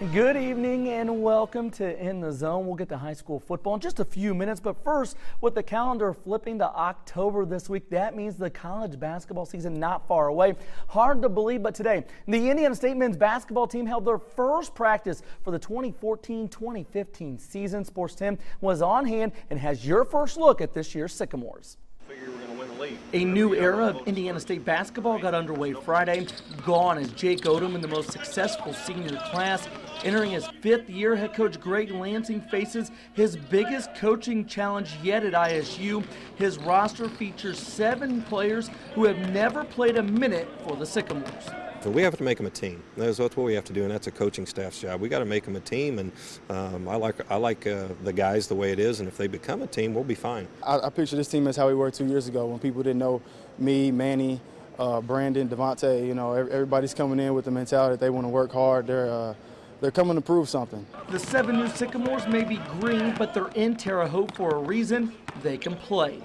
Good evening and welcome to In the Zone. We'll get to high school football in just a few minutes, but first, with the calendar flipping to October this week, that means the college basketball season not far away. Hard to believe, but today, the Indiana State men's basketball team held their first practice for the 2014-2015 season. Sports 10 was on hand and has your first look at this year's Sycamores. A new era of Indiana State basketball got underway Friday. Gone is Jake Odom in the most successful senior class. Entering his fifth year, head coach Greg Lansing faces his biggest coaching challenge yet at ISU. His roster features 7 players who have never played a minute for the Sycamores. So we have to make them a team. That's what we have to do, and that's a coaching staff's job. We got to make them a team, and I like the guys the way it is, and if they become a team, we'll be fine. I picture this team as how we were 2 years ago when people didn't know me, Manny, Brandon, Devontae. You know, everybody's coming in with the mentality that they want to work hard. They're coming to prove something. The 7 new Sycamores may be green, but they're in Terre Haute for a reason. They can play.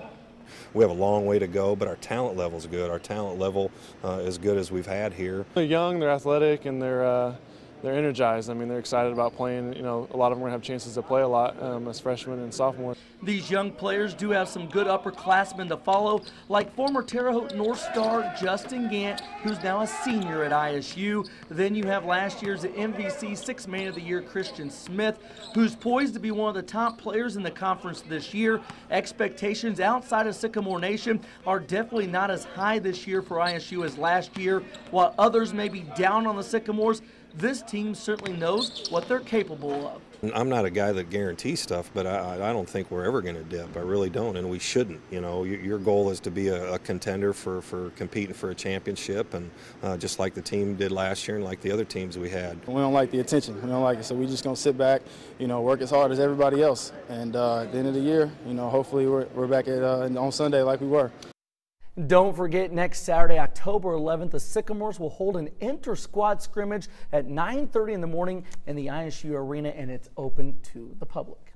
We have a long way to go, but our talent level is good. Our talent level is good as we've had here. They're young, they're athletic, and they're energized. I mean, they're excited about playing. You know, a lot of them are going to have chances to play a lot as freshmen and sophomores. These young players do have some good upperclassmen to follow, like former Terre Haute North star Justin Gant, who's now a senior at ISU. Then you have last year's MVC Sixth Man of the Year Christian Smith, who's poised to be one of the top players in the conference this year. Expectations outside of Sycamore Nation are definitely not as high this year for ISU as last year. While others may be down on the Sycamores, this team certainly knows what they're capable of. I'm not a guy that guarantees stuff, but I don't think we're ever going to dip. I really don't, and we shouldn't. You know, your goal is to be a contender for competing for a championship, and just like the team did last year and like the other teams we had. We don't like the attention. We don't like it, so we're just going to sit back, you know, work as hard as everybody else. And at the end of the year, you know, hopefully we're back on Sunday like we were. Don't forget, next Saturday, October 11th, the Sycamores will hold an inter-squad scrimmage at 9:30 in the morning in the ISU Arena, and it's open to the public.